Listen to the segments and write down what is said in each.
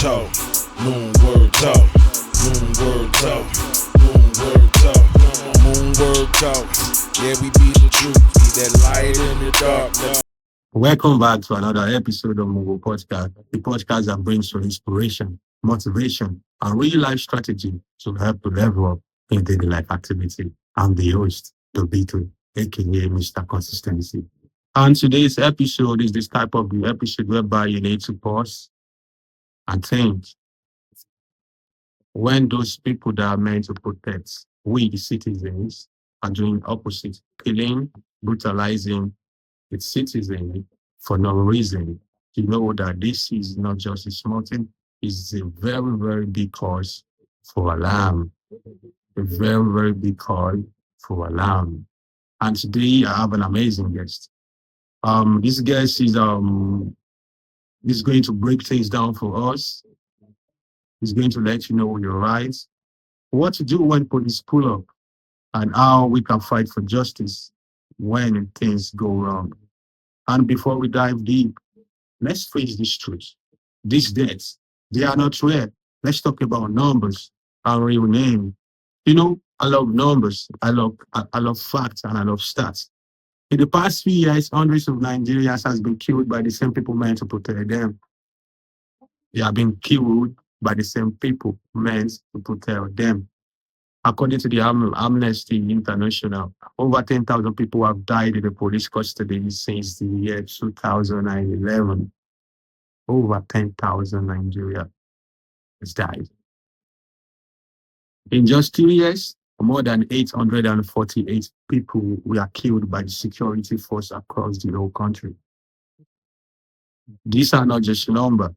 talk, Moonword talk, Moonword talk, Moonword talk, Moonword talk. Yeah, we be the truth, be that light in the dark. Welcome back to another episode of Moonword Podcast, the podcast that brings you inspiration, motivation, and real life strategy to help you level up in daily life activity. I'm the host, the Beetle, aka Mr. Consistency. And today's episode is this type of the episode whereby you need to pause and think when those people that are meant to protect we, the citizens, are doing opposite, killing, brutalizing its citizens for no reason. You know that this is not just a small thing, it's a very, very big cause for alarm. A very, very big cause for alarm. And today I have an amazing guest. This guest is going to break things down for us. He's going to let you know your rights, what to do when police pull up, and how we can fight for justice when things go wrong. And before we dive deep, let's face this truth. These deaths, they are not rare. Let's talk about numbers and real name. You know, I love numbers. I love facts and I love stats. In the past few years, hundreds of Nigerians has been killed by the same people meant to protect them. They have been killed by the same people meant to protect them. According to the Amnesty International, over 10,000 people have died in the police custody since the year 2011. Over 10,000 Nigeria has died. In just 2 years, more than 848 people were killed by the security force across the whole country. These are not just numbers,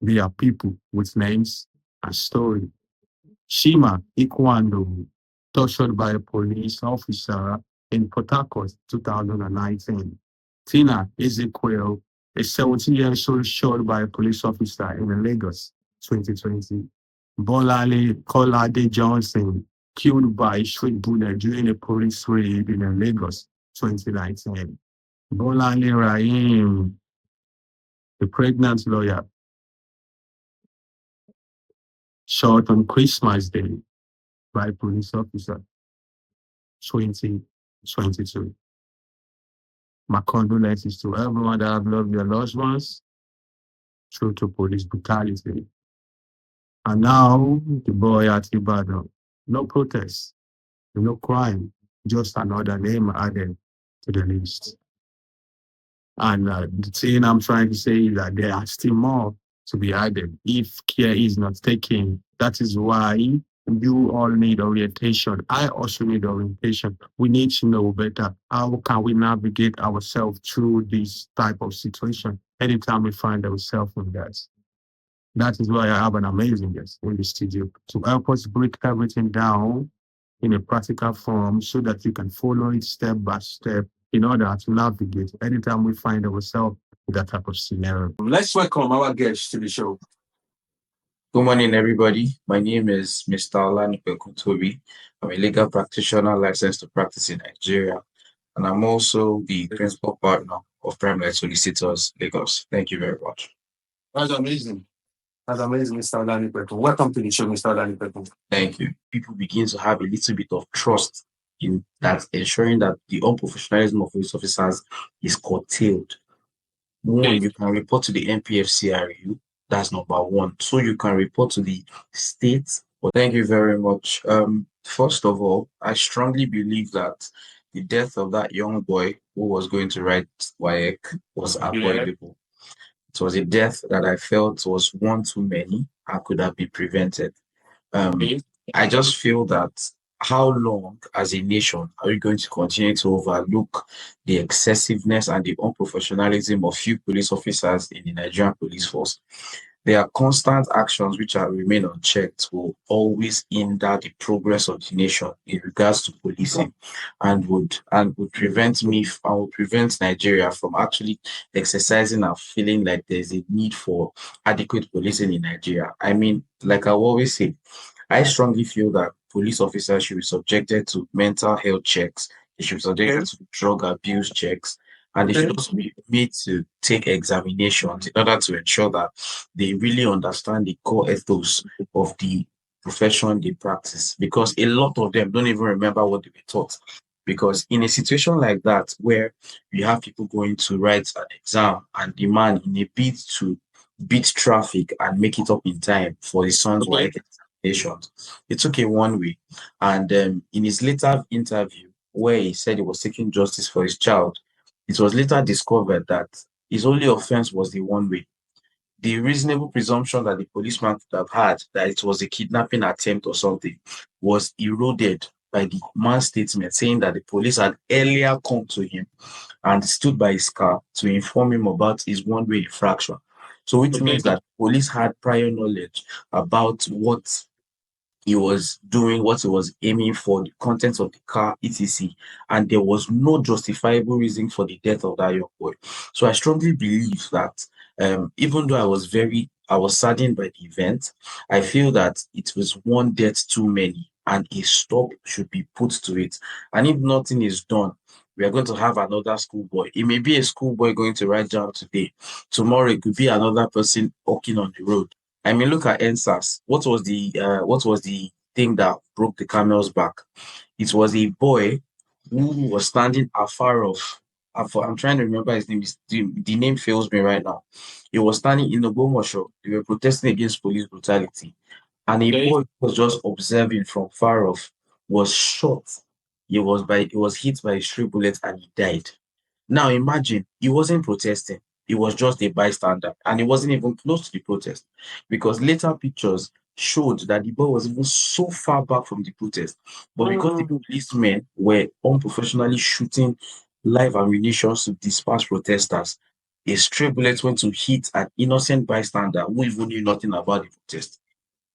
they are people with names and story. Shima Ikwando, tortured by a police officer in Port Harcourt, 2019. Tina Ezekiel, a 17-year-old shot by a police officer in Lagos, 2020. Bolale Kolade Johnson, killed by a street bullet during a police raid in Lagos, 2019. Bolale Rahim, the pregnant lawyer, shot on Christmas Day by a police officer, 2022. My condolences to everyone that have lost their loved ones through to police brutality. And now, the boy at Ibadan. No protest, no crime, just another name added to the list. And the thing I'm trying to say is that there are still more to be added if care is not taken. That is why you all need orientation. I also need orientation. We need to know better. How can we navigate ourselves through this type of situation anytime we find ourselves in that? That is why I have an amazing guest in the studio to help us break everything down in a practical form so that you can follow it step by step in order to navigate anytime we find ourselves in that type of scenario. Let's welcome our guest to the show. Good morning, everybody. My name is Mr. Olanipekun. I'm a legal practitioner licensed to practice in Nigeria, and I'm also the principal partner of Primary Solicitors Lagos. Thank you very much. That's amazing. That's amazing, Mr. Olanipekun. Welcome to the show, Mr. Olanipekun. Thank you. People begin to have a little bit of trust in that, ensuring that the unprofessionalism of police officers is curtailed. One, you can report to the NPFCRU. That's number one. So you can report to the state. Well, thank you very much. First of all, I strongly believe that the death of that young boy who was going to write WAEC was avoidable. It was a death that I felt was one too many and could have been prevented. I just feel that how long as a nation are we going to continue to overlook the excessiveness and the unprofessionalism of few police officers in the Nigerian police force? Their constant actions, which are remain unchecked, will always hinder the progress of the nation in regards to policing, and would prevent Nigeria from actually exercising and feeling like there's a need for adequate policing in Nigeria. I mean, like I always say, I strongly feel that police officers should be subjected to mental health checks. They should be subjected to drug abuse checks. And they should Okay. also be made to take examinations in order to ensure that they really understand the core ethos of the profession they practice. Because a lot of them don't even remember what they were taught. Because in a situation like that, where you have people going to write an exam and the man, in a bid to beat traffic and make it up in time for his son's Okay. work examinations, he took a one way. And in his later interview, where he said he was seeking justice for his child, it was later discovered that his only offense was the one way. The reasonable presumption that the policeman could have had that it was a kidnapping attempt or something was eroded by the man's statement saying that the police had earlier come to him and stood by his car to inform him about his one-way infraction. So which Okay. means that police had prior knowledge about what he was doing, what he was aiming for, the contents of the car, etc. And there was no justifiable reason for the death of that young boy. So I strongly believe that even though I was saddened by the event, I feel that it was one death too many and a stop should be put to it. And if nothing is done, we are going to have another schoolboy. It may be a schoolboy going to write down today. Tomorrow, it could be another person walking on the road. I mean, look at NSAS. What was the thing that broke the camel's back? It was a boy who was standing afar off. I'm trying to remember his name. The name fails me right now. He was standing in the Ogbomoso. They were protesting against police brutality. And a Okay. boy who was just observing from far off was shot. He was hit by a stray bullet and he died. Now imagine, he wasn't protesting. He was just a bystander and he wasn't even close to the protest because later pictures showed that the boy was even so far back from the protest. But because the Mm. policemen were unprofessionally shooting live ammunition to disperse protesters, a stray bullet went to hit an innocent bystander who even knew nothing about the protest.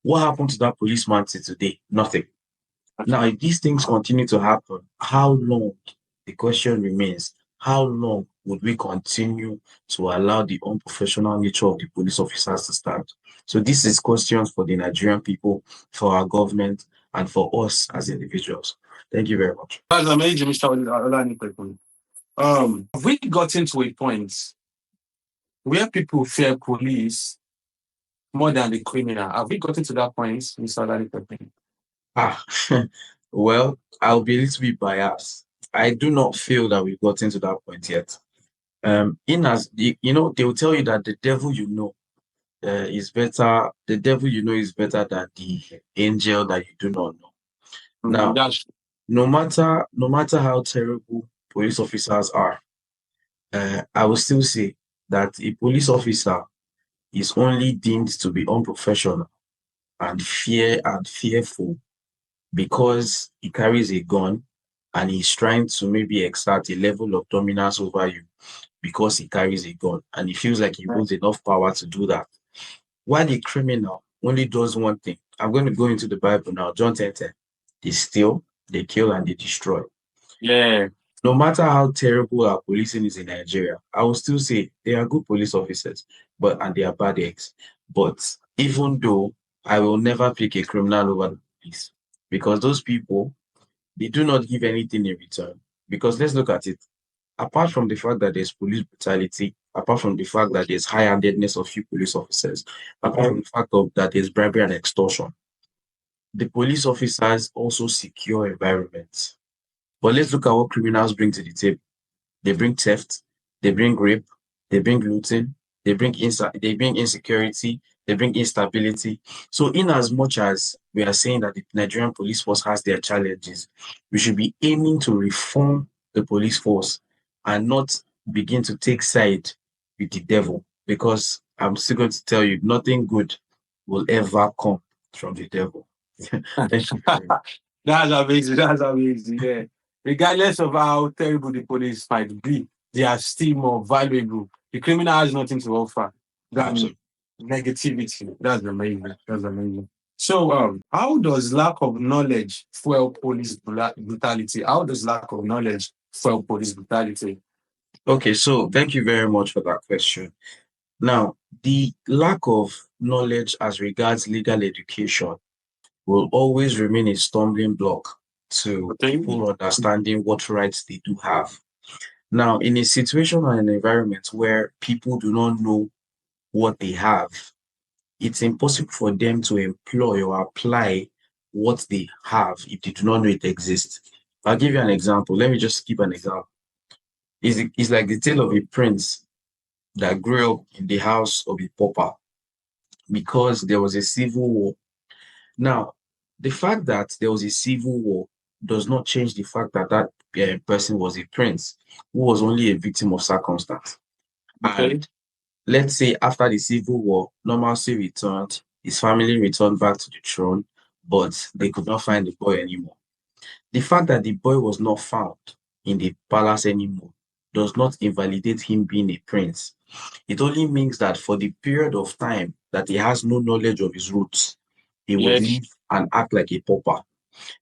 What happened to that policeman till today? Nothing. Now, if these things continue to happen, how long, the question remains, how long would we continue to allow the unprofessional nature of the police officers to stand? So this is questions for the Nigerian people, for our government, and for us as individuals. Thank you very much. That's amazing, Mr. Olanipekun. Have we gotten to a point where people fear police more than the criminal? Have we gotten to that point, Mr. Olanipekun? Ah, well, I'll be a little bit biased. I do not feel that we've gotten to that point yet. In as you know, they will tell you that the devil you know is better. The devil you know is better than the angel that you do not know. Now, That's no matter how terrible police officers are, I will still say that a police officer is only deemed to be unprofessional and fearful because he carries a gun and he's trying to maybe exert a level of dominance over you because he carries a gun and he feels like he holds enough power to do that. While a criminal only does one thing. I'm going to go into the Bible now, John 10:10. They steal, they kill, and they destroy. yeah. No matter how terrible our policing is in Nigeria, I will still say they are good police officers, and they are bad eggs. But even though I will never pick a criminal over the police, because those people, they do not give anything in return. Because let's look at it. Apart from the fact that there's police brutality, apart from the fact that there's high-handedness of few police officers, apart from the fact that there's bribery and extortion, the police officers also secure environments. But let's look at what criminals bring to the table. They bring theft, they bring rape, they bring looting, they bring insecurity, they bring instability. So in as much as we are saying that the Nigerian police force has their challenges, we should be aiming to reform the police force and not begin to take side with the devil, because I'm still going to tell you, nothing good will ever come from the devil. Thank you very much. That's amazing. That's amazing. Yeah. Regardless of how terrible the police might be, they are still more valuable. The criminal has nothing to offer than Absolutely. negativity. That's amazing. That's amazing. So, how does lack of knowledge fuel police brutality? How does lack of knowledge fuel police brutality? Okay, so thank you very much for that question. Now, the lack of knowledge as regards legal education will always remain a stumbling block to Okay. people understanding what rights they do have. Now, in a situation or an environment where people do not know what they have, it's impossible for them to employ or apply what they have if they do not know it exists. I'll give you an example. Let me just give an example. It's like the tale of a prince that grew up in the house of a pauper because there was a civil war. Now, the fact that there was a civil war does not change the fact that person was a prince who was only a victim of circumstance. Okay. And let's say after the civil war, normalcy returned, his family returned back to the throne, but they could not find the boy anymore. The fact that the boy was not found in the palace anymore does not invalidate him being a prince. It only means that for the period of time that he has no knowledge of his roots, he would Yes. live and act like a pauper.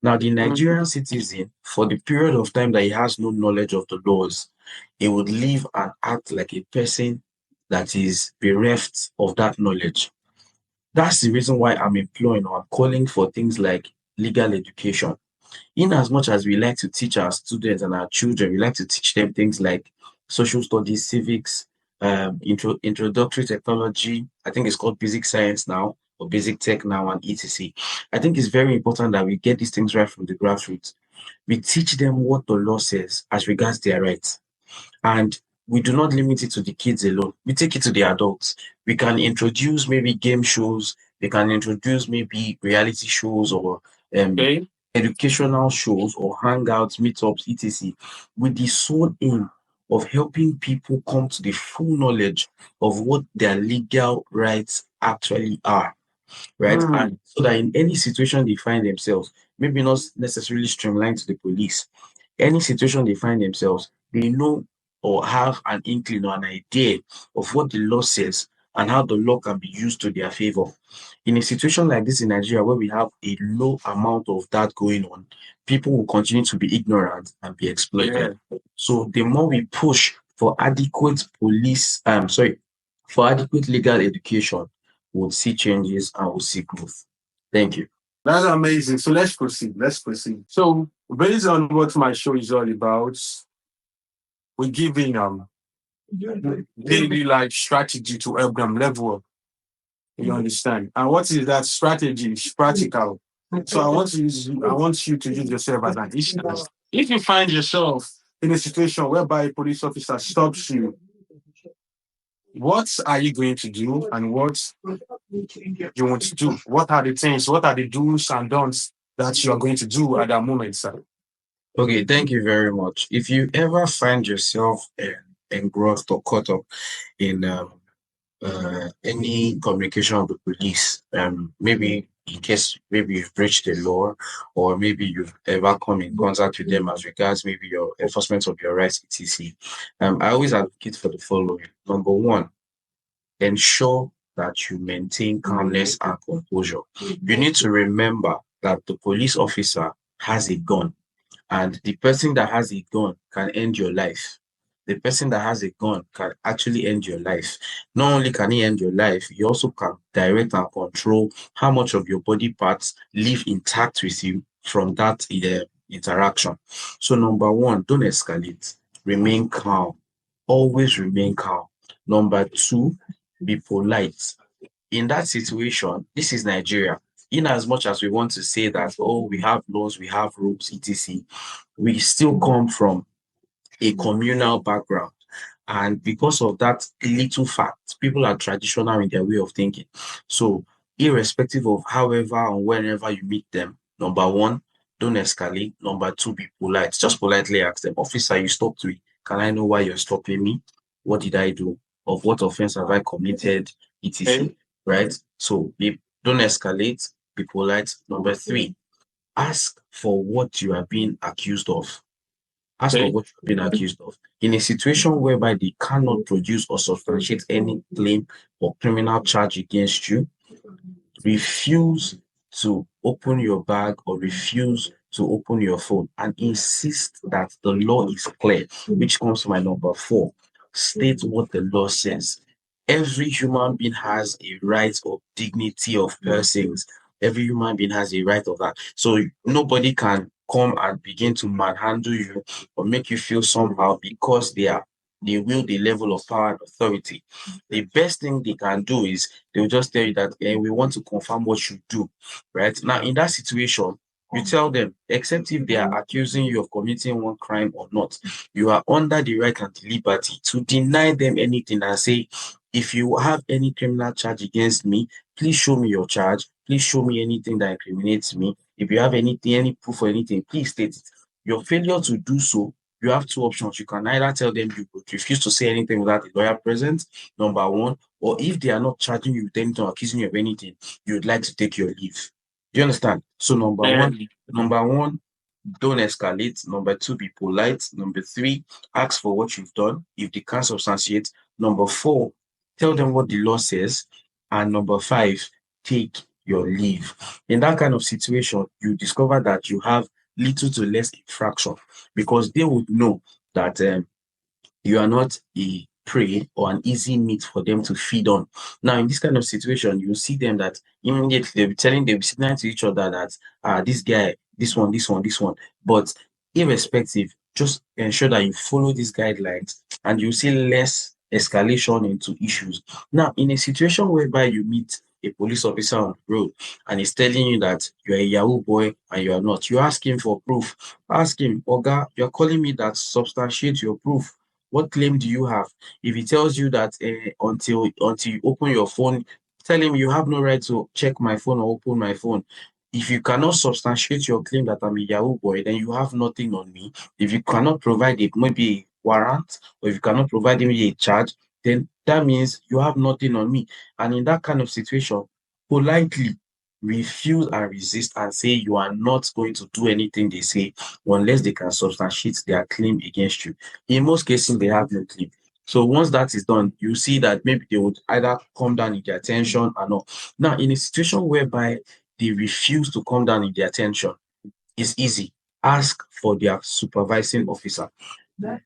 Now, the Nigerian citizen, for the period of time that he has no knowledge of the laws, he would live and act like a person that is bereft of that knowledge. That's the reason why I'm employing or I'm calling for things like legal education. In as much as we like to teach our students and our children, we like to teach them things like social studies, civics, introductory technology. I think it's called basic science now or basic tech now and etc. I think it's very important that we get these things right from the grassroots. We teach them what the law says as regards their rights. And we do not limit it to the kids alone. We take it to the adults. We can introduce maybe game shows. We can introduce maybe reality shows or um, Okay. educational shows or hangouts, meetups, etc. with the sole aim of helping people come to the full knowledge of what their legal rights actually are, right? And so that in any situation they find themselves, maybe not necessarily streamlined to the police, any situation they find themselves, they know or have an inkling or an idea of what the law says and how the law can be used to their favor. In a situation like this in Nigeria, where we have a low amount of that going on, people will continue to be ignorant and be exploited. Yeah. So the more we push for adequate for adequate legal education, we'll see changes and we'll see growth. Thank you. That's amazing. So let's proceed. Let's proceed. So based on what my show is all about, we're giving daily life strategy to help them level up. You understand? And what is that strategy? It's practical. So I want you to use yourself as an instance. If you find yourself in a situation whereby a police officer stops you, what are you going to do and what you want to do? What are the things, what are the do's and don'ts that you are going to do at that moment, sir? Okay, thank you very much. If you ever find yourself engrossed or caught up in any communication with the police, maybe in case maybe you've breached the law or maybe you've ever come in contact with them as regards maybe your enforcement of your rights, etc. I always advocate for the following. Number one, ensure that you maintain calmness and composure. You need to remember that the police officer has a gun, and the person that has a gun can end your life. The person that has a gun can actually end your life. Not only can he end your life, he also can direct and control how much of your body parts live intact with you from that interaction. So number one, don't escalate. Remain calm. Always remain calm. Number two, be polite. In that situation, this is Nigeria. In as much as we want to say that, oh, we have laws, we have rules, etc., we still come from a communal background. And because of that little fact, people are traditional in their way of thinking. So, irrespective of however and whenever you meet them, number one, don't escalate. Number two, be polite. Just politely ask them, officer, you stopped me. Can I know why you're stopping me? What did I do? Of what offense have I committed? etc. Okay. Right? So, don't escalate. Be polite. Number three, ask for what you are being accused of. Ask for Okay. what you've been accused of. In a situation whereby they cannot produce or substantiate any claim or criminal charge against you, refuse to open your bag or refuse to open your phone and insist that the law is clear, which comes to my number four. State what the law says. Every human being has a right of dignity of persons. Every human being has a right of that. So nobody can come and begin to manhandle you or make you feel somehow because they wield the level of power and authority. The best thing they can do is they'll just tell you that we want to confirm what you do. Right now, in that situation, you tell them, except if they are accusing you of committing one crime or not, you are under the right and the liberty to deny them anything and say, if you have any criminal charge against me, please show me your charge. Please show me anything that incriminates me. If you have anything, any proof or anything, please state it. Your failure to do so, you have two options. You can either tell them you would refuse to say anything without a lawyer present, number one, or if they are not charging you with anything or accusing you of anything, you would like to take your leave. Do you understand? So number one, don't escalate. Number two, be polite. Number three, ask for what you've done. If they can't substantiate, number four, tell them what the law says. And number five, take your leave. In that kind of situation, you discover that you have little to less infraction because they would know that you are not a prey or an easy meat for them to feed on. Now, in this kind of situation, you see them that immediately they'll be signaling to each other that this guy, this one, this one, this one. But irrespective, just ensure that you follow these guidelines and you see less escalation into issues. Now, in a situation whereby you meet a police officer on the road and he's telling you that you're a Yahoo boy and you are not, you ask him for proof. Ask him, Oga, you're calling me that substantiate your proof. What claim do you have? If he tells you that until you open your phone, tell him you have no right to check my phone or open my phone. If you cannot substantiate your claim that I'm a Yahoo boy, then you have nothing on me. If you cannot provide maybe a warrant, or if you cannot provide me a charge, then that means you have nothing on me. And in that kind of situation, politely refuse and resist and say you are not going to do anything they say unless they can substantiate their claim against you. In most cases, they have no claim. So once that is done, you see that maybe they would either come down in their tension or not. Now, in a situation whereby they refuse to come down in their tension, it's easy. Ask for their supervising officer.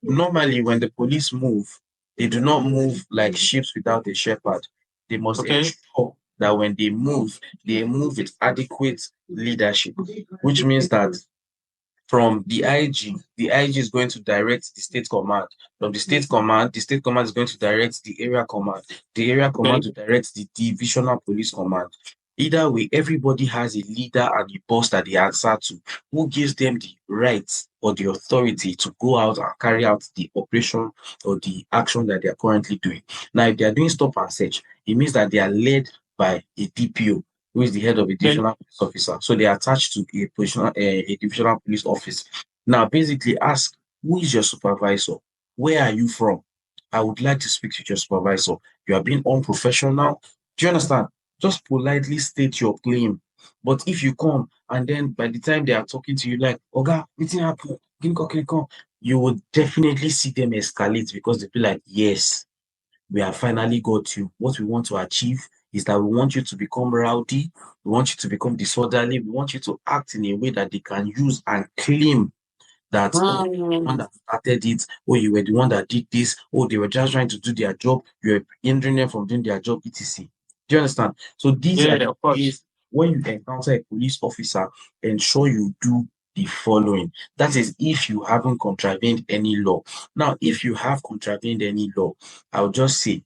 Normally, when the police move, they do not move like ships without a shepherd. They must ensure that when they move with adequate leadership, which means that from the IG is going to direct the state command. From the state command is going to direct the area command. The area command to direct the divisional police command. Either way, everybody has a leader and a boss that they answer to, who gives them the right or the authority to go out and carry out the operation or the action that they are currently doing. Now, if they are doing stop and search, it means that they are led by a DPO, who is the head of a divisional police officer. So they are attached to a divisional police office. Now, basically ask, who is your supervisor? Where are you from? I would like to speak to your supervisor. You are being unprofessional. Do you understand? Just politely state your claim. But if you come and then by the time they are talking to you, like, Oga, anything happen? You would definitely see them escalate because they'll be like, yes, we have finally got you. What we want to achieve is that we want you to become rowdy, we want you to become disorderly, we want you to act in a way that they can use and claim that you were the one that started it, or you were the one that did this, or they were just trying to do their job, you were hindering them from doing their job, etc. Do you understand? So these are the ways when you encounter a police officer, ensure you do the following. That is, if you haven't contravened any law. Now, if you have contravened any law, I'll just say,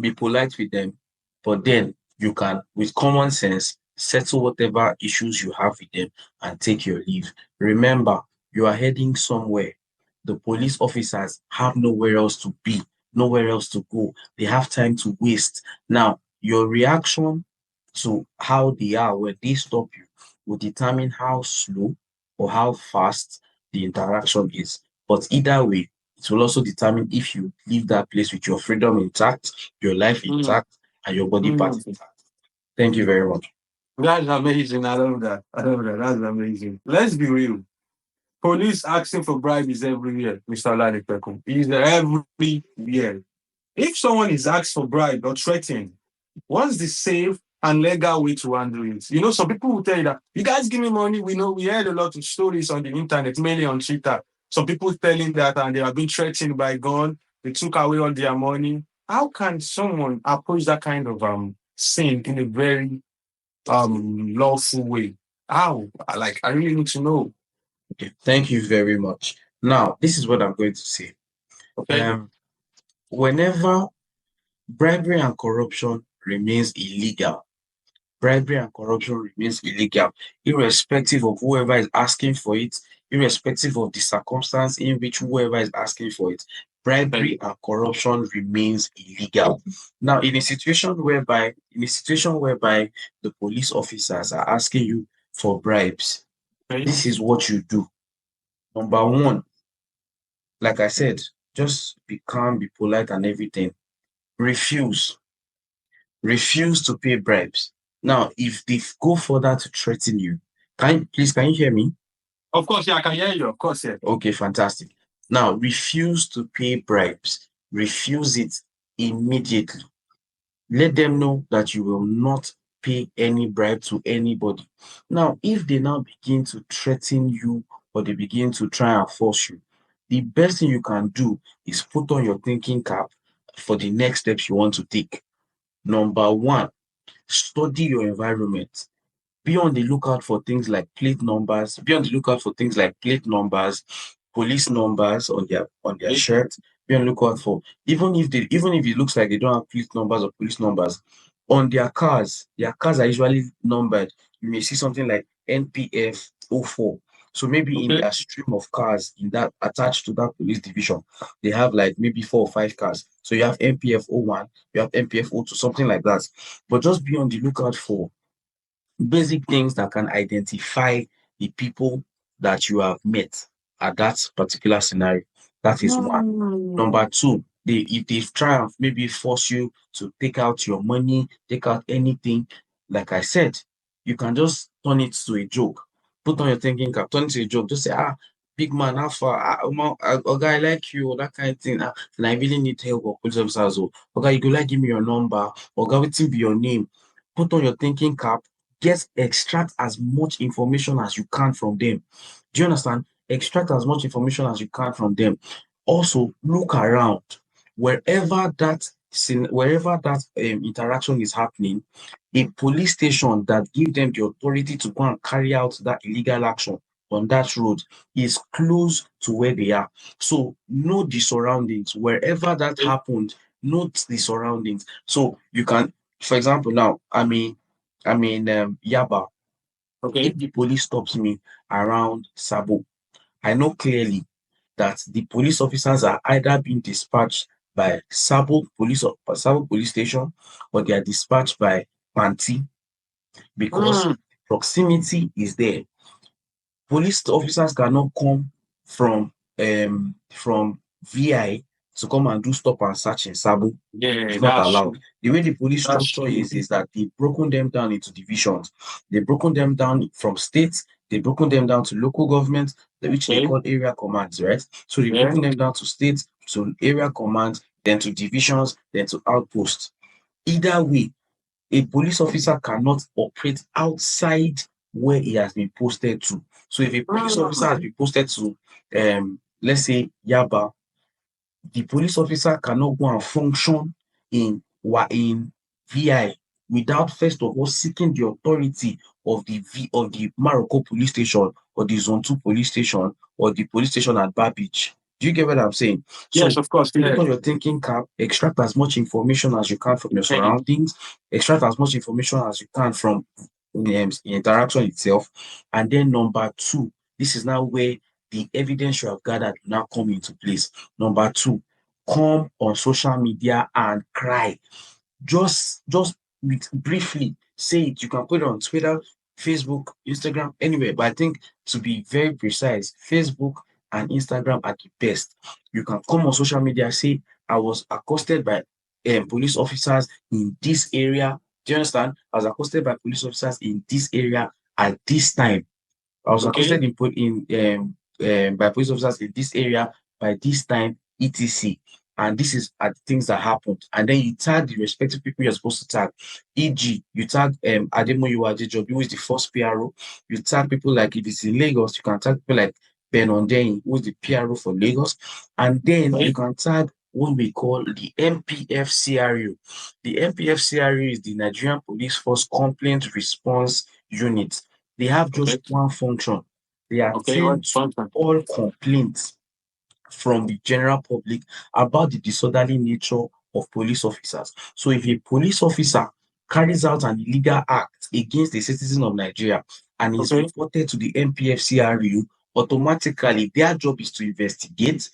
be polite with them, but then you can, with common sense, settle whatever issues you have with them and take your leave. Remember, you are heading somewhere. The police officers have nowhere else to be, nowhere else to go. They have time to waste. Now, your reaction to how they are when they stop you will determine how slow or how fast the interaction is. But either way, it will also determine if you leave that place with your freedom intact, your life intact, and your body parts intact. Thank you very much. That's amazing. I love that. I love that. That's amazing. Let's be real. Police asking for bribe is everywhere, Mr. Olanipekun. It's everywhere. If someone is asked for bribe or threatened, what's the safe and legal way to handle it? You know, some people will tell you that, you guys give me money. We know we heard a lot of stories on the internet, mainly on Twitter. Some people telling that and they have been threatened by gun. They took away all their money. How can someone approach that kind of sin in a very lawful way? How? Like, I really need to know. Okay, thank you very much. Now, this is what I'm going to say. Okay. Whenever bribery and corruption remains illegal, bribery and corruption remains illegal, irrespective of whoever is asking for it, irrespective of the circumstance in which whoever is asking for it. Bribery and corruption remains illegal. Now, in a situation whereby the police officers are asking you for bribes, this is what you do. Number one, like I said, just be calm, be polite, and everything. Refuse. Refuse to pay bribes. Now, if they go further to threaten you, can you hear me? Of course, yeah, I can hear you. Of course, yeah. Okay, fantastic. Now, refuse to pay bribes. Refuse it immediately. Let them know that you will not pay any bribe to anybody. Now, if they now begin to threaten you or they begin to try and force you, the best thing you can do is put on your thinking cap for the next steps you want to take. Number one, study your environment. Be on the lookout for things like plate numbers. Be on the lookout for things like plate numbers, police numbers on their shirt. Be on the lookout for even if it looks like they don't have plate numbers or police numbers on their cars. Their cars are usually numbered. You may see something like NPF 04. So maybe in their stream of cars in that attached to that police division, they have like maybe 4 or 5 cars. So you have NPF 01, you have NPF 02, something like that. But just be on the lookout for basic things that can identify the people that you have met at that particular scenario. That is one. Number two, if they try and maybe force you to take out your money, take out anything, like I said, you can just turn it to a joke. Put on your thinking cap, turn it to a joke. Just say, big man, how far? A guy like you, or that kind of thing. And I really need help or police officers. Okay, you go like give me your number, or go with be your name. Put on your thinking cap, extract as much information as you can from them. Do you understand? Extract as much information as you can from them. Also, look around wherever that interaction is happening. A police station that gives them the authority to go and carry out that illegal action on that road is close to where they are. So know the surroundings. Wherever that happened, note the surroundings. So you can, for example, now Yaba. Okay. If the police stops me around Sabo, I know clearly that the police officers are either being dispatched by Sabo police station, or they are dispatched by Panti, because proximity is there. Police officers cannot come from VI to come and do stop and search in Sabo. Yeah, it's not that's allowed. true. The way the police That's structure true. is that they've broken them down into divisions. They've broken them down from states, they've broken them down to local governments, which they call area commands, right? So they've broken them down to states, to area commands, then to divisions, then to outposts. Either way, a police officer cannot operate outside where he has been posted to. So if a police officer has been posted to, let's say Yaba, the police officer cannot go and function in VI without first of all seeking the authority of the Maroko police station, or the Zone 2 police station, or the police station at Babbage. Do you get what I'm saying? Yes, of course. Put on your thinking cap, extract as much information as you can from your surroundings, extract as much information as you can from the interaction itself. And then number two, this is now where the evidence you have gathered now come into place. Number two, come on social media and cry. Just briefly say it. You can put it on Twitter, Facebook, Instagram, anywhere. But I think, to be very precise, Facebook and Instagram are the best. You can come on social media, say, I was accosted by police officers in this area. Do you understand? I was accosted by police officers in this area at this time. I was accosted by police officers in this area by this time, etc. And this is things that happened. And then you tag the respective people you're supposed to tag. E.g., you tag Ademoyu Adejobi, who is the first PRO. You tag people like, if it's in Lagos, you can tag people like Ben Ondeyin, who is the PRO for Lagos. And then you can tag what we call the MPFCRU. The MPFCRU is the Nigerian Police Force Complaint Response Unit. They have just Okay. one function. They Okay. What attend to function? all complaints from the general public about the disorderly nature of police officers. So if a police officer carries out an illegal act against a citizen of Nigeria and is Okay. reported to the MPFCRU, automatically their job is to investigate,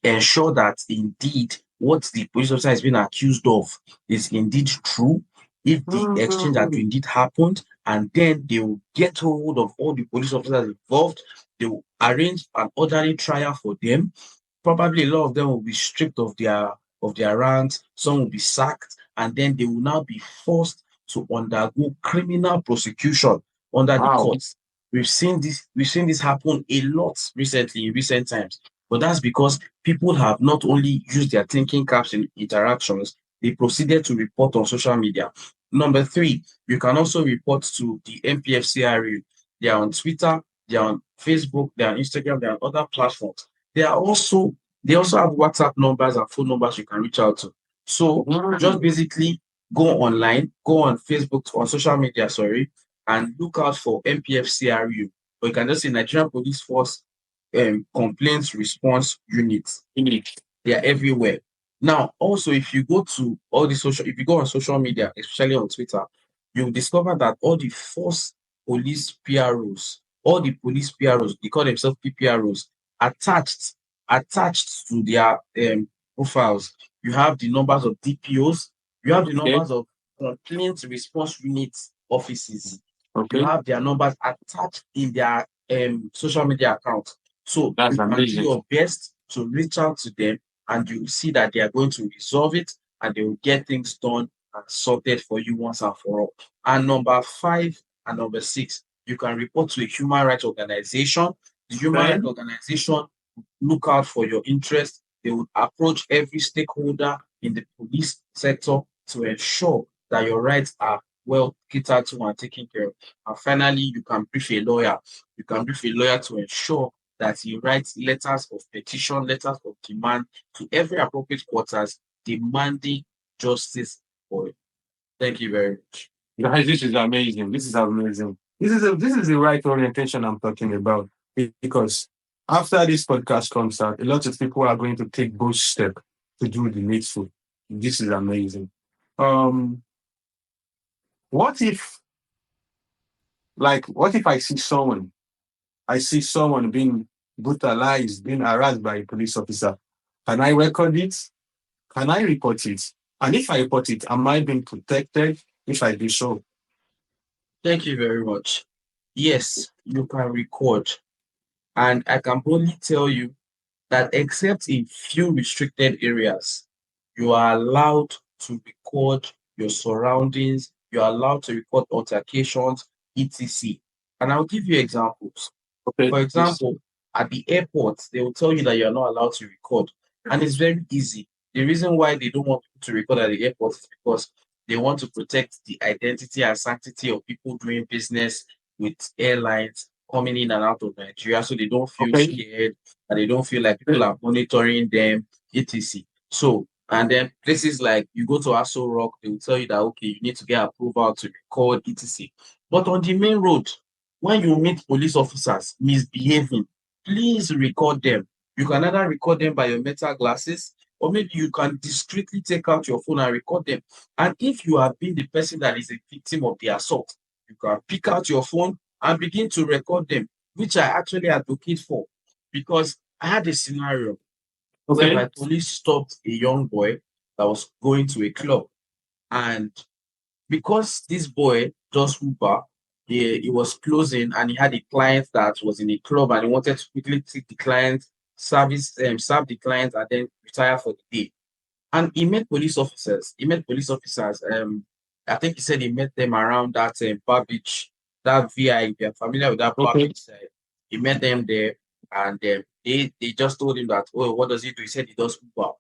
ensure that indeed what the police officer has been accused of is indeed true, if the exchange that Mm. indeed happened, and then they will get hold of all the police officers involved. They will arrange an orderly trial for them. Probably a lot of them will be stripped of their ranks, some will be sacked, and then they will now be forced to undergo criminal prosecution under the Wow. courts. We've seen this happen a lot recently in recent times. But that's because people have not only used their thinking caps in interactions, they proceeded to report on social media. Number three, you can also report to the MPFCRU. They are on Twitter, they are on Facebook, they are on Instagram, they are on other platforms. They are also they also have WhatsApp numbers and phone numbers you can reach out to. So just Mm. basically go online, go on Facebook, on social media, sorry, and look out for MPFCRU. Or you can just say Nigerian Police Force Complaints Response Units. Indeed. They are everywhere. Now, also, if you go to all the if you go on social media, especially on Twitter, you'll discover that all the force police PROs, all the police PROs, they call themselves PPROs, attached, attached to their profiles. You have the numbers of DPOs, you have the Okay. numbers of complaint response units offices, you Okay. have their numbers attached in their social media account. So That's you can do amazing. your best to reach out to them, and you see that they are going to resolve it, and they will get things done and sorted for you once and for all. And number five and number six, you can report to a human rights organization. The human Okay. rights organization look out for your interest. They would approach every stakeholder in the police sector to ensure that your rights are well catered to and taken care of. And finally, you can brief a lawyer. You can brief a lawyer to ensure that he writes letters of petition, letters of demand to every appropriate quarters, demanding justice for it. Thank you very much. Guys, this is amazing. This is amazing. This is the right orientation I'm talking about. Because after this podcast comes out, a lot of people are going to take bold step to do the needful. This is amazing. Um, what if what if I see someone being brutalized, being harassed by a police officer? Can I record it? Can I report it? And if I report it, am I being protected if I do so? Thank you very much. Yes, you can record. And I can boldly tell you that except in few restricted areas, you are allowed to record your surroundings, you're allowed to record altercations, etc. And I'll give you examples. Okay. For Yes. example, at the airport, they will tell you that you're not allowed to record. And it's very easy. The reason why they don't want people to record at the airport is because they want to protect the identity and sanctity of people doing business with airlines coming in and out of Nigeria, so they don't feel Okay. scared and they don't feel like people are monitoring them, etc. So, and then places like you go to Aso Rock, they will tell you that okay, you need to get approval to record, etc. But on the main road, when you meet police officers misbehaving, please record them. You can either record them by your metal glasses, or maybe you can discreetly take out your phone and record them. And if you have been the person that is a victim of the assault, you can pick out your phone and begin to record them, which I actually advocate for. Because I had a scenario Okay. whereby police stopped a young boy that was going to a club. And because this boy just Uber, he was closing and he had a client that was in a club and he wanted to quickly take the client service, serve the client and then retire for the day. And he met police officers. He met police officers. I think he said he met them around that bar beach, that VI. If you're familiar with that bar Okay. beach side, he met them there, and they just told him that, oh, what does he do? He said he does Uber.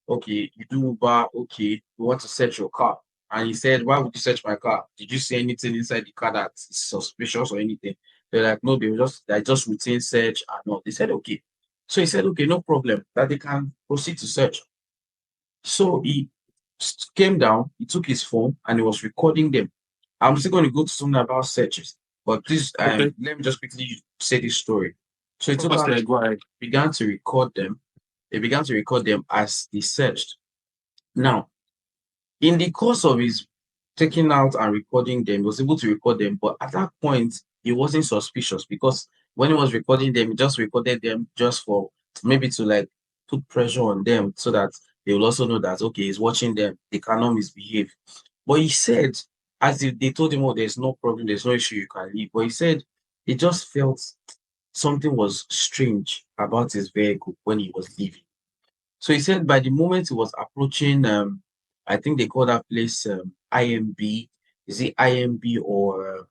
Okay, you do Uber. Okay, we want to search your car. And he said, why would you search my car? Did you see anything inside the car that's suspicious or anything? They're like, no, they just routine search and all. They said, okay. So he said, okay, no problem, that they can proceed to search. So he came down, he took his phone and he was recording them. I'm still going to go to something about searches, but please, Okay. let me just quickly say this story. So he took What's out, that? Go ahead. began to record them. He began to record them as he searched. Now, in the course of his taking out and recording them, he was able to record them, but at that point, he wasn't suspicious because when he was recording them, he just recorded them just for maybe to like put pressure on them so that they will also know that okay, he's watching them, they cannot misbehave. But he said, as if they told him, oh, there's no problem, there's no issue, you can leave. But he said he just felt something was strange about his vehicle when he was leaving. So he said by the moment he was approaching, I think they call that place IMB. Is it IMB or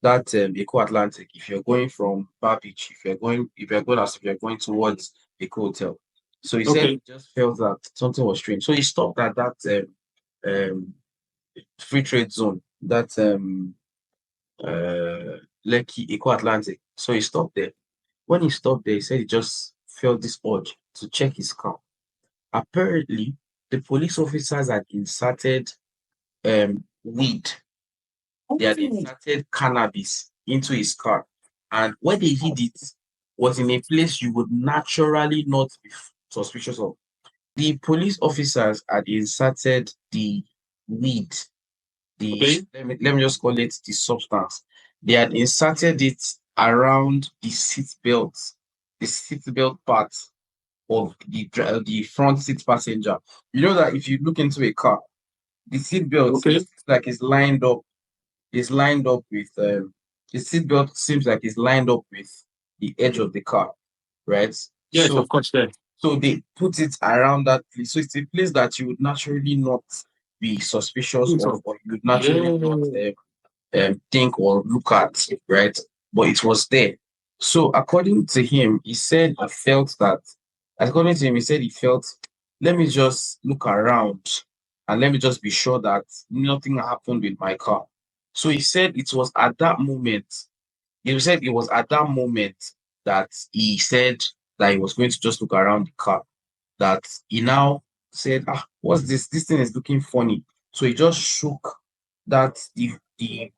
that Eco Atlantic? If you're going from Bar Beach, if you're going towards Eco Hotel. So he said Okay. he just felt that something was strange. So he stopped at that free trade zone, that Lekki Eco Atlantic. So he stopped there. When he stopped there, he said he just felt this urge to check his car. Apparently, the police officers had inserted weed. They had inserted cannabis into his car. And when they hid it, was in a place you would naturally not be suspicious of. The police officers had inserted the weed, Okay. let me just call it the substance. They had inserted it around the seat belt part of the front seat passenger. You know that if you look into a car, the seat belt Okay. is lined up. Is lined up with the seat belt seems like it's lined up with the edge of the car, right? Yes, So of course. There. they put it around that place. So it's a place that you would naturally not be suspicious Yes, of, or you would naturally not yeah. think or look at, right? But it was there. So according to him, he said he felt, let me just look around and let me just be sure that nothing happened with my car. So he said it was at that moment, he said it was at that moment that he said that he was going to just look around the car, that he now said, what's this? This thing is looking funny. So he just shook the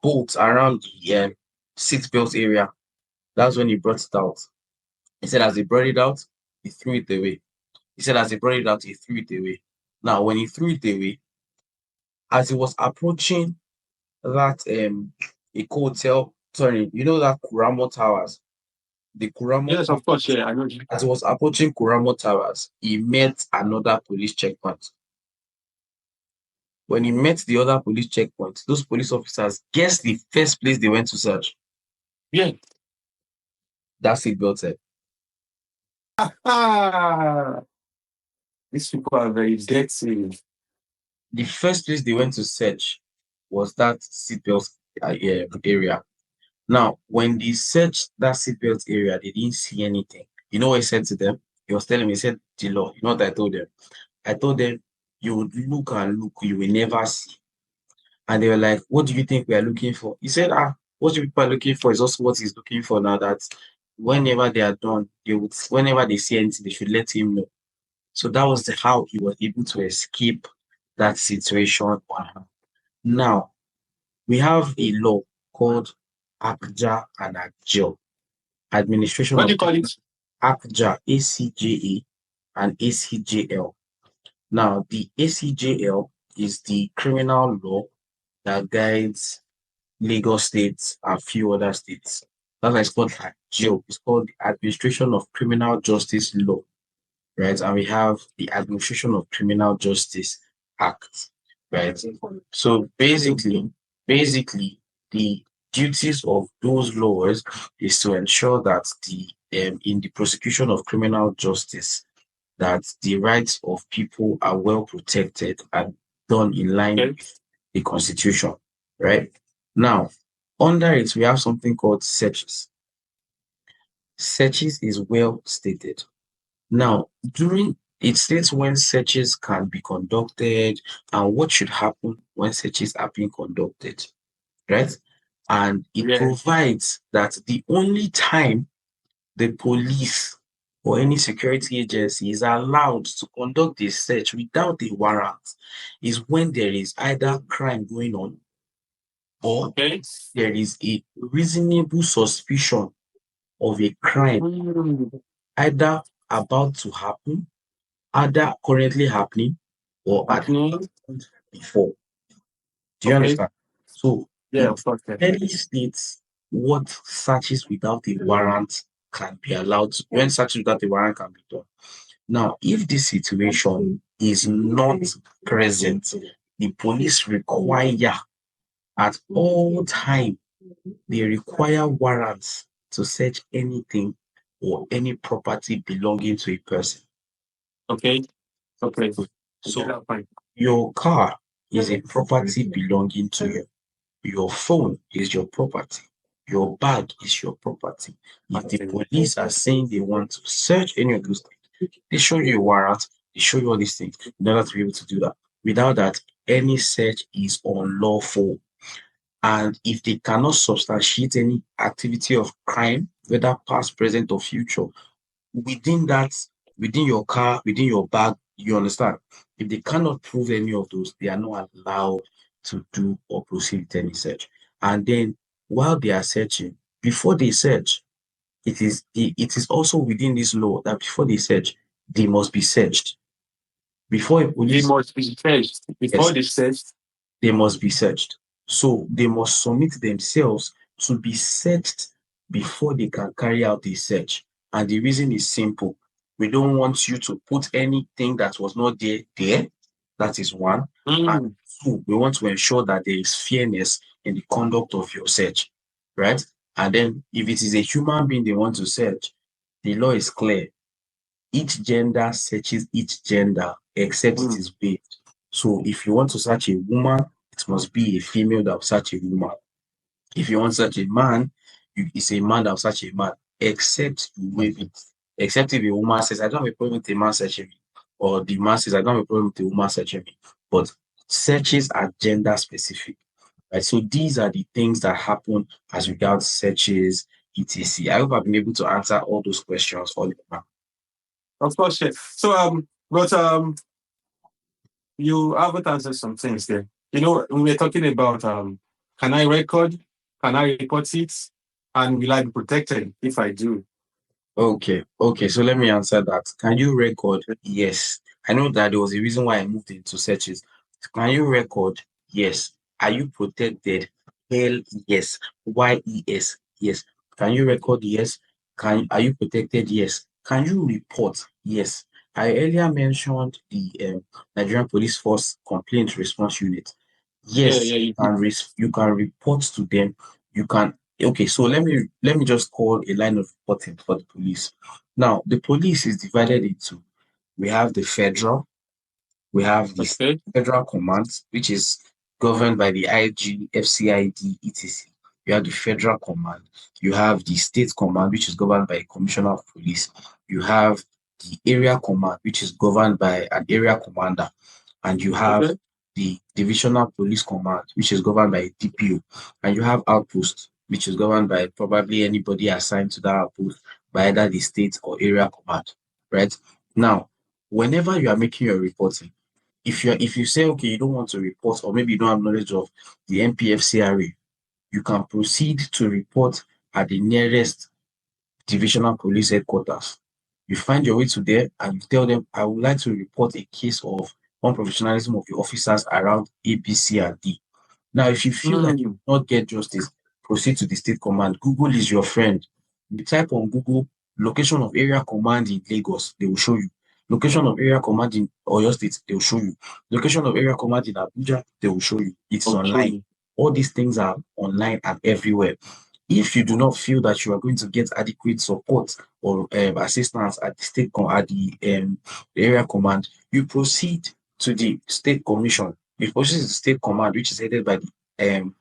bolt around the seat belt area. That's when he brought it out. He said as he brought it out, he threw it away. He said as he brought it out, he threw it away. Now, when he threw it away, as he was approaching that Eco Hotel, sorry, you know that Kuramo Towers, the Kuramo Yes, of course. Towers. Yeah, I know you. As he was approaching Kuramo Towers, he met another police checkpoint. When he met the other police checkpoint, those police officers, guess the first place they went to search? Yeah. That seatbelt set. Ah, these people are very dirty. The first place they went to search was that seatbelt area. Now, when they searched that seatbelt area, they didn't see anything. You know what he said to them? He was telling me, he said, Dilo, you know what I told them? I told them, you would look and look, you will never see. And they were like, what do you think we are looking for? He said, what you people are looking for is also what he's looking for now, that whenever they are done, whenever they see anything, they should let him know. So that was how he was able to escape that situation. Now, we have a law called ACJA and ACJL, Administration What do of you call it? ACJA, ACJA, and ACJL. Now, the ACJL is the criminal law that guides Lagos State and few other states. That's why it's called ACJL. It's called the Administration of Criminal Justice Law, right? And we have the Administration of Criminal Justice Act, right? So basically, the duties of those laws is to ensure that the in the prosecution of criminal justice, that the rights of people are well protected and done in line Okay. with the Constitution, right? Now, under it, we have something called searches. Searches is well stated. Now, during it states when searches can be conducted and what should happen when searches are being conducted, right? And it Yeah. provides that the only time the police or any security agency is allowed to conduct a search without a warrant is when there is either crime going on or Okay. there is a reasonable suspicion of a crime either about to happen, either currently happening, or had Happening. happened before. Do you Okay. understand? So Yeah, it of course. Yeah. clearly states what searches without a warrant can be allowed, when searches without a warrant can be done. Now, if this situation is not present, the police require at all time, they require warrants to search anything or any property belonging to a person. Okay. Okay. Okay, So that's fine. your car is a property belonging to you. Your phone is your property. Your bag is your property. If the police are saying they want to search any of those things, they show you a warrant, they show you all these things in order to be able to do that. Without that, any search is unlawful. And if they cannot substantiate any activity of crime, whether past, present, or future, within that, within your car, within your bag, you understand? If they cannot prove any of those, they are not allowed to do or proceed with any search. And then while they are searching, before they search, it is also within this law that before they search, they must be searched. Before a They police, must be searched. Before yes, they search. they must be searched. So they must submit themselves to be searched before they can carry out the search. And the reason is simple. We don't want you to put anything that was not there. That is one. And two, we want to ensure that there is fairness in the conduct of your search, right? And then if it is a human being they want to search, the law is clear. Each gender searches each gender except it is waived. So if you want to search a woman, it must be a female that will search a woman. If you want to search a man, it's a man that will search a man, except you waive it. Except if a woman says, I don't have a problem with a man searching me, or the man says, I don't have a problem with a woman searching me. But searches are gender specific. Right? So these are the things that happen as regards searches, etc. I hope I've been able to answer all those questions for you. Of course, yeah. So but you haven't answered some things there. You know, we were talking about can I record? Can I report it? And will I be protected if I do? Okay. So let me answer that. Can you record? Yes. I know that there was a reason why I moved into searches. Can you record? Yes. Are you protected? Hell yes. YES? Yes. Can you record? Yes. Are you protected? Yes. Can you report? Yes. I earlier mentioned the Nigerian Police Force Complaint Response Unit. Yes, Yeah. you can report to them. You can. Okay, so let me just call a line of reporting for the police. Now, the police is divided into, we have the federal, we have the Okay. federal command, which is governed by the IG, FCID, etc. You have the federal command. You have the state command, which is governed by a commissioner of police. You have the area command, which is governed by an area commander. And you have Okay. the divisional police command, which is governed by a DPO. And you have outpost, which is governed by probably anybody assigned to that outpost by either the state or area command, right? Now, whenever you are making your reporting, if you say, okay, you don't want to report, or maybe you don't have knowledge of the NPFCRA, you can proceed to report at the nearest divisional police headquarters. You find your way to there and you tell them, I would like to report a case of unprofessionalism of the officers around A, B, C, and D. Now, if you feel like you will not get justice, proceed to the state command. Google is your friend. You type on Google location of area command in Lagos, they will show you. Location of area command in Oyo State, they will show you. Location of area command in Abuja, they will show you. It's online. All these things are online and everywhere. If you do not feel that you are going to get adequate support or assistance at the the area command, you proceed to the state commission. You proceed to the state command, which is headed by the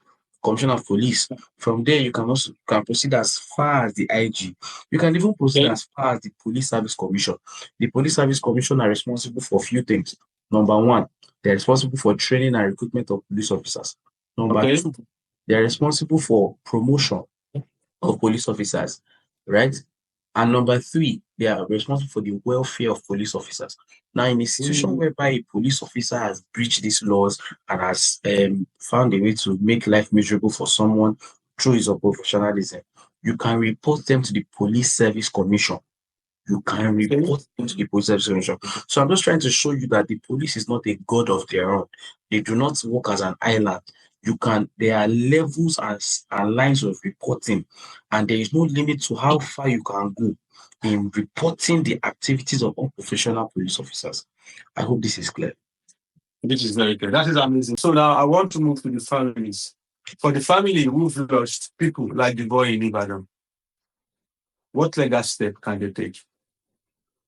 commissioner of police. From there, you can proceed as far as the IG. You can even proceed as far as the police service commission. The police service commission are responsible for a few things. Number one, they're responsible for training and recruitment of police officers. Number two, they're responsible for promotion of police officers, right? And number three, they are responsible for the welfare of police officers. Now, in a situation whereby a police officer has breached these laws and has found a way to make life miserable for someone through his unprofessionalism, you can report them to the Police Service Commission. You can report them to the Police Service Commission. So I'm just trying to show you that the police is not a god of their own. They do not work as an island. There are levels and lines of reporting, and there is no limit to how far you can go in reporting the activities of unprofessional police officers. I hope this is clear. This is very clear. That is amazing. So now I want to move to the families. For the family who've lost people like the boy in Ibadan, what legal step can they take?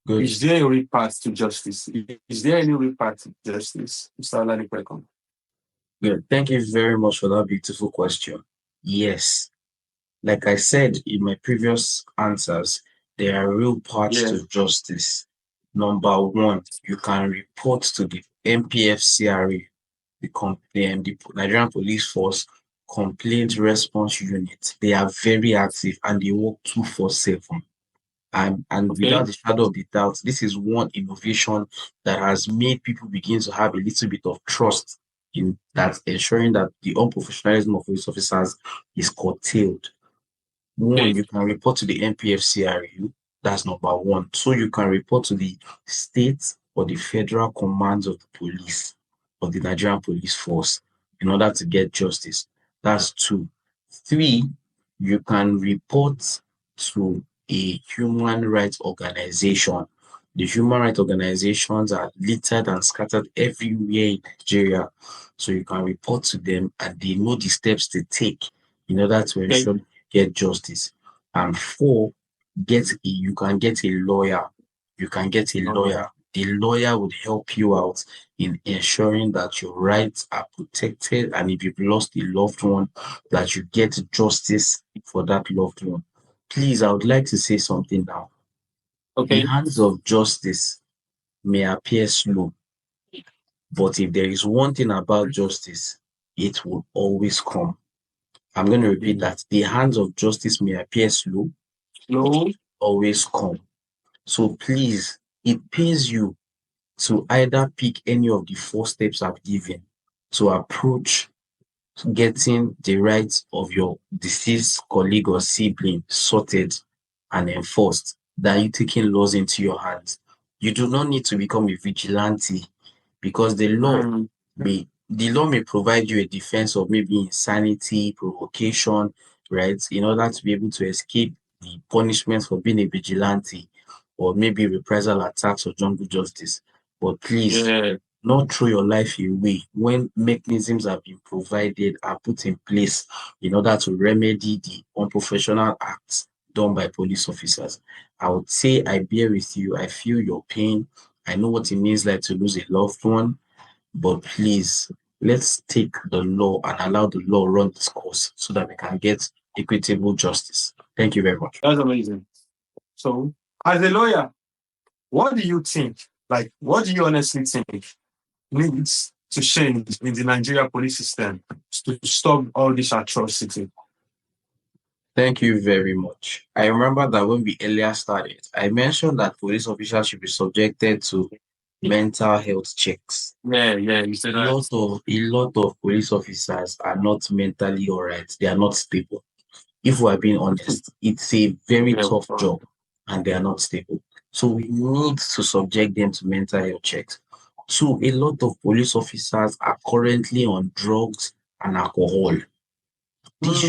Good. Is there a real path to justice? Is there any real path to justice, Mr. Olanipekun? Good. Thank you very much for that beautiful question. Yes. Like I said in my previous answers, there are real paths to justice. Number one, you can report to the NPFCRA, the Nigerian Police Force Complaint Response Unit. They are very active and they work 24/7. And without the shadow of the doubt, this is one innovation that has made people begin to have a little bit of trust in that, ensuring that the unprofessionalism of police officers is curtailed. One, you can report to the NPFCRU. That's number one. So you can report to the state or the federal commands of the police, of the Nigerian Police Force, in order to get justice. That's two. Three, you can report to a human rights organization. The human rights organizations are littered and scattered everywhere in Nigeria. So you can report to them and they know the steps to take in order to ensure you get justice. And four, you can get a lawyer. You can get a lawyer. The lawyer would help you out in ensuring that your rights are protected, and if you've lost a loved one, that you get justice for that loved one. Please, I would like to say something now. The hands of justice may appear slow, but if there is one thing about justice, it will always come. I'm going to repeat that. The hands of justice may appear slow, it will always come. So please, it pays you to either pick any of the four steps I've given to approach getting the rights of your deceased colleague or sibling sorted and enforced than you taking laws into your hands. You do not need to become a vigilante, because the law may provide you a defense of maybe insanity, provocation, right, in order to be able to escape the punishment for being a vigilante, or maybe reprisal attacks or jungle justice. But please, not throw your life away when mechanisms have been provided and put in place in order to remedy the unprofessional acts done by police officers. I would say I bear with you. I feel your pain. I know what it means like to lose a loved one. But please, let's take the law and allow the law run its course so that we can get equitable justice. Thank you very much. That's amazing. So, as a lawyer, what do you think? Like, what do you honestly think needs to change in the Nigeria police system to stop all this atrocity? Thank you very much. I remember that when we earlier started, I mentioned that police officers should be subjected to mental health checks. You said that. A lot of police officers are not mentally all right. They are not stable. If we are being honest, it's a very tough job and they are not stable. So we need to subject them to mental health checks. So a lot of police officers are currently on drugs and alcohol. This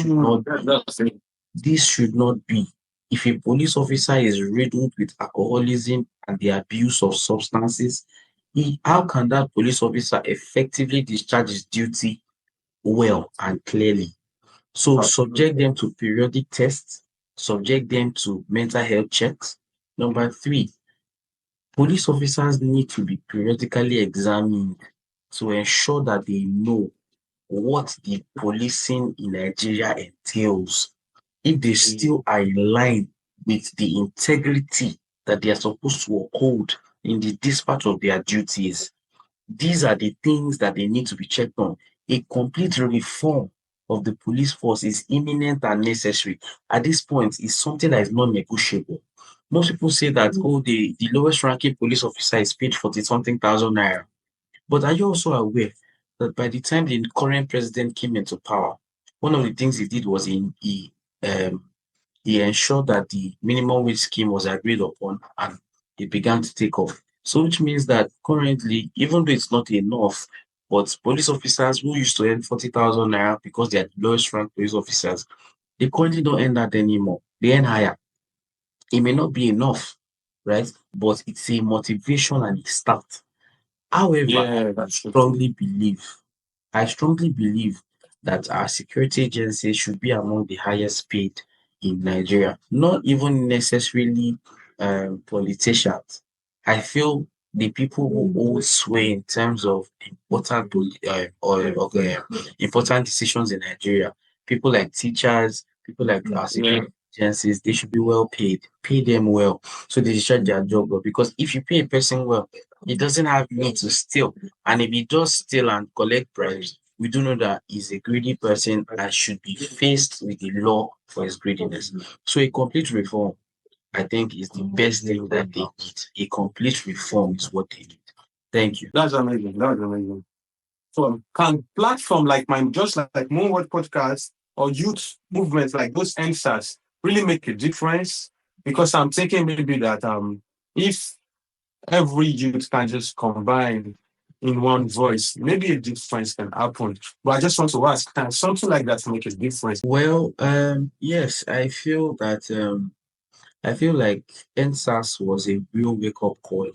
should not be. If a police officer is riddled with alcoholism and the abuse of substances, how can that police officer effectively discharge his duty well and clearly? So subject them to periodic tests, subject them to mental health checks. Number three, police officers need to be periodically examined to ensure that they know what the policing in Nigeria entails. If they still are in line with the integrity that they are supposed to uphold in the dispatch of their duties. These are the things that they need to be checked on. A complete reform of the police force is imminent and necessary. At this point, it's something that is non-negotiable. Most people say that, oh, the lowest ranking police officer is paid 40 something thousand naira. But are you also aware that by the time the current president came into power, one of the things he did was um, he ensured that the minimum wage scheme was agreed upon and it began to take off. So, which means that currently, even though it's not enough, but police officers who used to earn 40,000 naira because they are the lowest ranked police officers, they currently don't earn that anymore. They earn higher. It may not be enough, right? But it's a motivation and a start. However, Yeah, that's true. I strongly believe that our security agencies should be among the highest paid in Nigeria, not even necessarily politicians. I feel the people who hold sway in terms of important decisions in Nigeria, people like teachers, people like our Yeah. security agencies, they should be well paid. Pay them well so they discharge their job well. Because if you pay a person well, he doesn't have need to steal. And if he does steal and collect bribes, we do know that he's a greedy person and should be faced with the law for his greediness. So a complete reform, I think, is the best thing that they need. A complete reform is what they need. Thank you. That's amazing. That's amazing. So can platform like mine, just like Moonword Podcast or youth movements like those NSAS really make a difference? Because I'm thinking maybe that if every youth can just combine in one voice, maybe a difference can happen. But I just want to ask, can something like that make a difference? Well, yes, I feel like NSAS was a real wake-up call.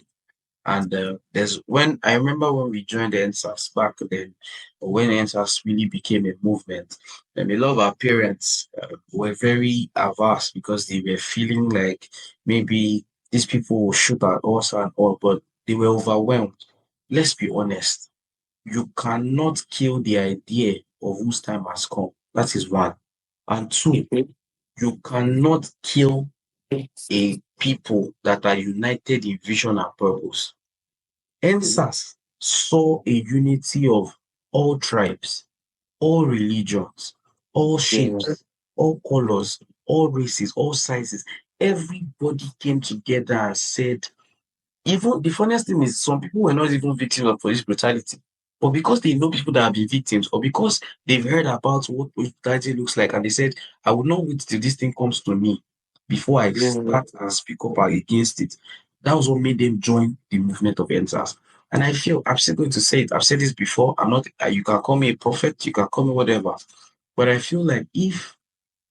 And there's when I remember when we joined the NSAS back then, or when NSAS really became a movement, and a lot of our parents were very averse because they were feeling like maybe these people will shoot at us and all, but they were overwhelmed. Let's be honest, you cannot kill the idea of whose time has come. That is one. And two, you cannot kill a people that are united in vision and purpose. NSAS saw a unity of all tribes, all religions, all shapes, all colors, all races, all sizes. Everybody came together and said, even the funniest thing is some people were not even victims of police brutality. But because they know people that have been victims, or because they've heard about what police brutality looks like, and they said, I will not wait till this thing comes to me before I start and speak up against it. That was what made them join the movement of NSAS. And I feel I'm still going to say it. I've said this before. I'm not, you can call me a prophet, you can call me whatever. But I feel like if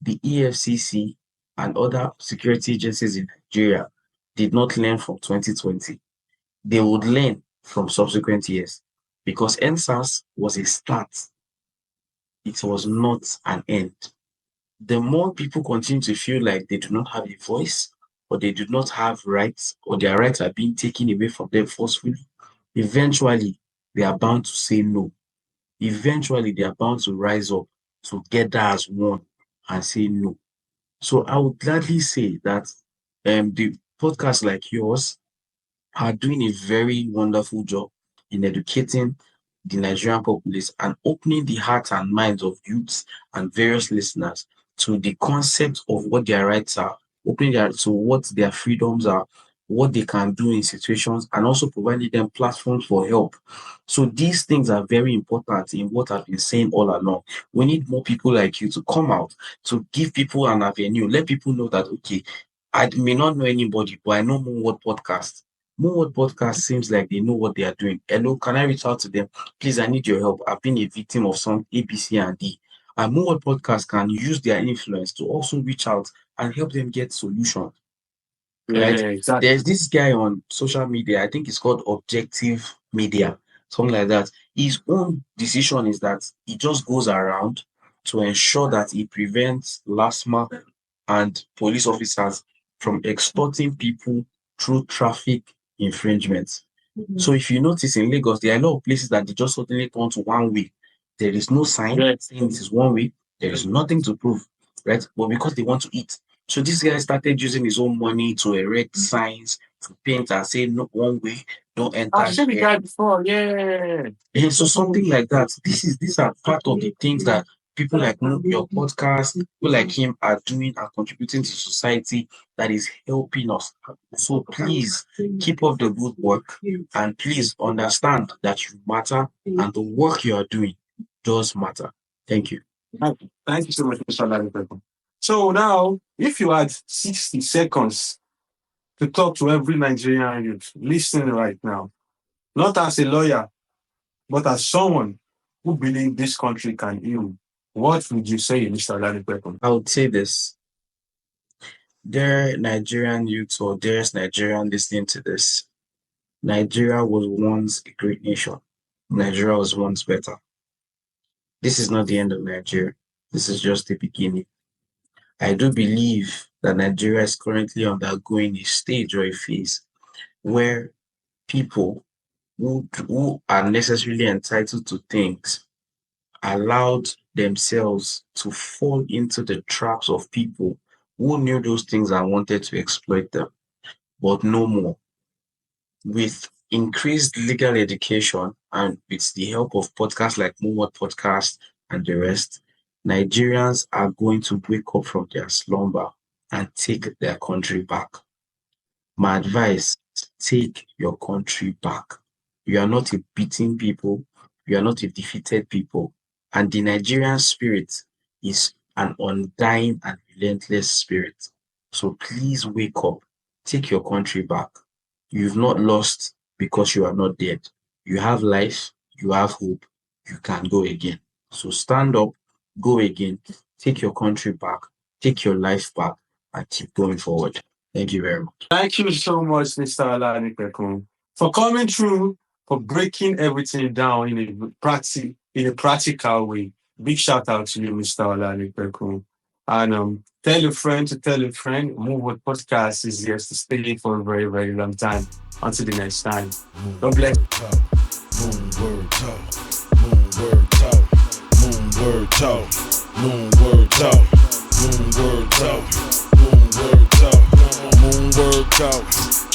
the EFCC and other security agencies in Nigeria did not learn from 2020, they would learn from subsequent years because NSAS was a start. It was not an end. The more people continue to feel like they do not have a voice or they do not have rights or their rights are being taken away from them forcefully, eventually they are bound to say no. Eventually they are bound to rise up together as one and say no. So I would gladly say that the podcasts like yours are doing a very wonderful job in educating the Nigerian populace and opening the hearts and minds of youths and various listeners to the concept of what their rights are, opening their to what their freedoms are, what they can do in situations, and also providing them platforms for help. So these things are very important in what I've been saying all along. We need more people like you to come out to give people an avenue, let people know that okay, I may not know anybody, but I know Moonword Podcast. Moonword Podcast seems like they know what they are doing. Hello, can I reach out to them? Please, I need your help. I've been a victim of some A, B, C, and D. And Moonword Podcast can use their influence to also reach out and help them get solutions. Right? Exactly. There's this guy on social media, I think it's called Objective Media, something like that. His own decision is that he just goes around to ensure that he prevents LASMA and police officers from extorting people through traffic infringements. So if you notice in Lagos, there are a lot of places that they just suddenly turn to one way. There is no sign saying it is one way. There is nothing to prove, right? But because they want to eat. So this guy started using his own money to erect signs, to paint and say no one way, don't enter. I've seen the guy before, And so something like that. These are part of the things that People like your podcast, people like him are doing and contributing to society that is helping us. So please keep up the good work and please understand that you matter and the work you are doing does matter. Thank you. Thank you so much, Mr. Olanipekun. So now, if you had 60 seconds to talk to every Nigerian youth listening right now, not as a lawyer, but as someone who believes this country can heal, what would you say, Mr. Olanipekun? I would say this. Dear Nigerian youth or dearest Nigerian listening to this, Nigeria was once a great nation. Nigeria was once better. This is not the end of Nigeria. This is just the beginning. I do believe that Nigeria is currently undergoing a stage or a phase where people who are necessarily entitled to things allowed themselves to fall into the traps of people who knew those things and wanted to exploit them, but no more. With increased legal education and with the help of podcasts like Moonword Podcast and the rest, Nigerians are going to wake up from their slumber and take their country back. My advice, take your country back. You are not a beaten people. You are not a defeated people. And the Nigerian spirit is an undying and relentless spirit. So please wake up. Take your country back. You've not lost because you are not dead. You have life. You have hope. You can go again. So stand up, go again, take your country back, take your life back, and keep going forward. Thank you very much. Thank you so much, Mr. Olanipekun, for coming through, for breaking everything down in a practical way. Big shout out to you, Mr. Olanipekun. And tell a friend to tell a friend. Moonword Podcast is here to stay for a very, very long time. Until the next time. God bless. Moonword talk. Moonword talk. Moonword talk. Moonword talk. Moonword talk. Moonword talk. Moonword talk.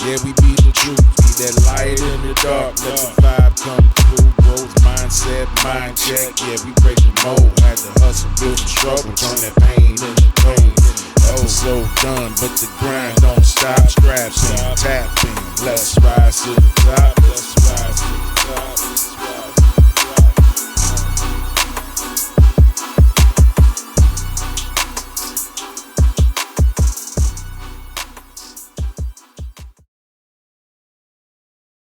Yeah, we be the truth. Be that light in the dark. Let the vibe come through. Growth mindset, mind check. Yeah, we break the mold. Had to hustle, build the struggle. Turn that pain into gold. Episode done, but the grind don't stop. Scraps in, tapping. Let's rise to the top.